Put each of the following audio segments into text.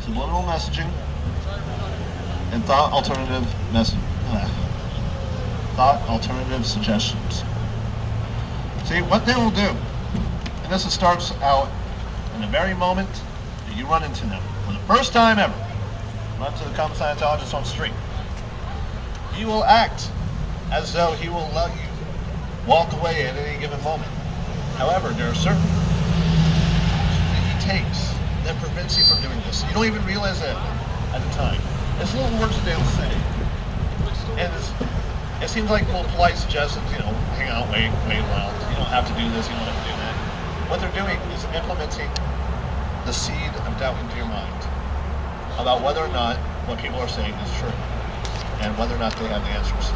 subliminal messaging, and thought alternative suggestions. See, what they will do, and this starts out in the very moment that you run into them. For the first time ever, run to the common Scientologist on the street. He will act as though he will let you walk away at any given moment. However, there are certain that he takes that prevents you from doing this. You don't even realize that at the time. It's little words that they will say. And it seems like little polite suggestions, hang out, wait a while. You don't have to do this, you don't have to do that. What they're doing is implementing the seed of doubt into your mind about whether or not what people are saying is true and whether or not they have the answers.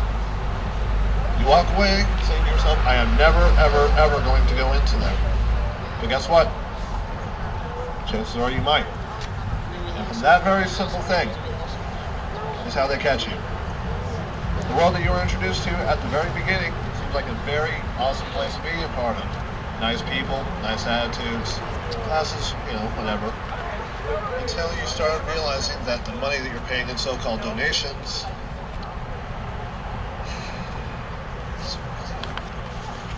You walk away saying to yourself, I am never, ever, ever going to go into them. But guess what? Chances are you might. And from that very simple thing is how they catch you. The world that you were introduced to at the very beginning seems like a very awesome place to be a part of. Nice people, nice attitudes, classes, whatever. Until you start realizing that the money that you're paying in so-called donations,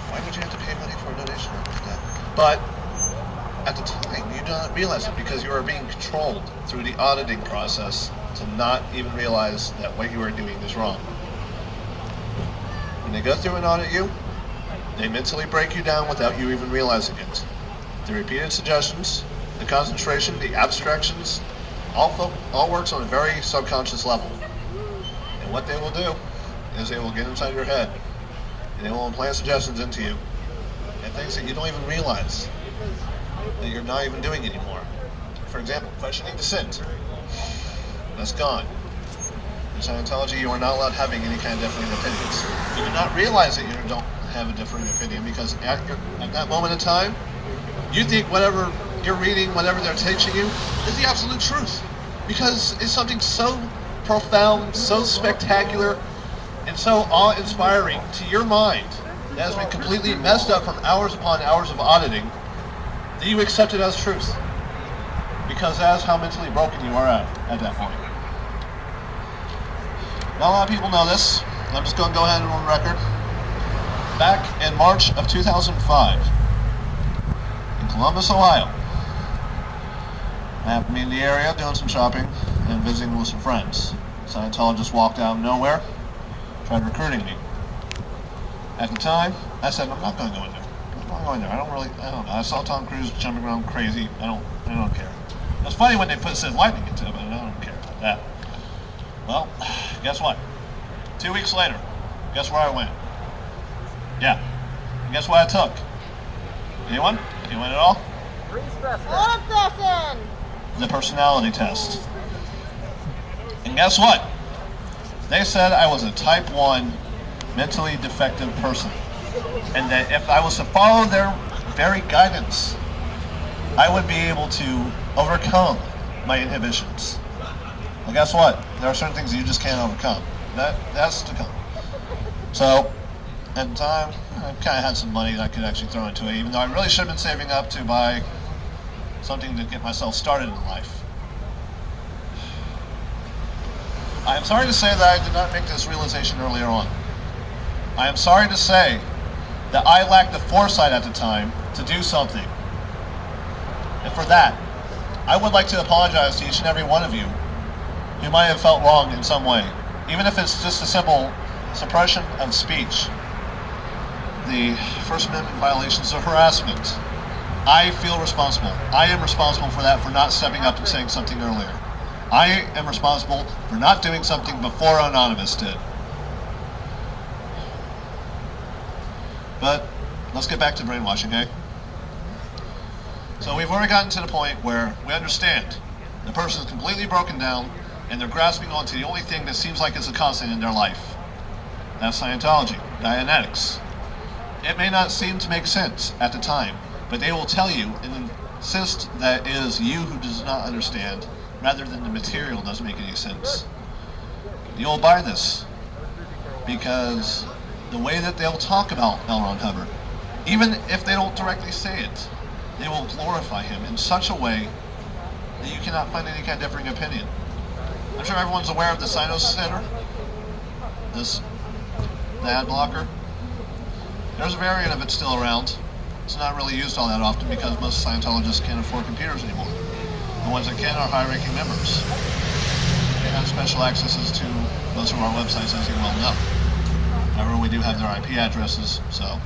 why would you have to pay money for a donation like that? But at the time, you do not realize it because you are being controlled through the auditing process to not even realize that what you are doing is wrong. When they go through and audit you, they mentally break you down without you even realizing it. The repeated suggestions, the concentration, the abstractions, all works on a very subconscious level. And what they will do is they will get inside your head and they will implant suggestions into you and things that you don't even realize that you're not even doing anymore. For example, questioning dissent. That's gone. In Scientology, you are not allowed having any kind of differing opinions. You do not realize that you don't have a differing opinion because at that moment in time, you think whatever you're reading, whatever they're teaching you, is the absolute truth. Because it's something so profound, so spectacular, and so awe-inspiring to your mind that has been completely messed up from hours upon hours of auditing that you accept it as truth. Because that's how mentally broken you are at that point. Not a lot of people know this. I'm just going to go ahead and on record. Back in March of 2005, in Columbus, Ohio, I happened to be in the area doing some shopping and visiting with some friends. Scientologists walked out of nowhere, tried recruiting me. At the time, I said, I'm not going to go in there. I'm not going there. I don't know. I saw Tom Cruise jumping around crazy. I don't care. It was funny when they said lightning into it, but I don't care about that. Well, guess what? 2 weeks later, guess where I went? Yeah. And guess what I took? Anyone? Anyone at all? The personality test. And guess what? They said I was a type 1 mentally defective person. And that if I was to follow their very guidance, I would be able to overcome my inhibitions. Well, guess what? There are certain things that you just can't overcome. That's to come. So, at the time, I kind of had some money that I could actually throw into it, even though I really should have been saving up to buy something to get myself started in life. I am sorry to say that I did not make this realization earlier on. I am sorry to say that I lacked the foresight at the time to do something. And for that, I would like to apologize to each and every one of you who might have felt wrong in some way, even if it's just a simple suppression of speech. The First Amendment violations of harassment. I feel responsible. I am responsible for that, for not stepping up and saying something earlier. I am responsible for not doing something before Anonymous did. But let's get back to brainwashing, eh? So we've already gotten to the point where we understand the person is completely broken down and they're grasping onto the only thing that seems like it's a constant in their life. That's Scientology, Dianetics. It may not seem to make sense at the time, but they will tell you and insist that it is you who does not understand rather than the material doesn't make any sense. You'll buy this because the way that they'll talk about L. Ron Hubbard, even if they don't directly say it, they will glorify him in such a way that you cannot find any kind of differing opinion. I'm sure everyone's aware of the Sinus header, the ad blocker. There's a variant of it still around. It's not really used all that often because most Scientologists can't afford computers anymore. The ones that can are high-ranking members. They have special accesses to most of our websites, as you well know. However, we do have their IP addresses, so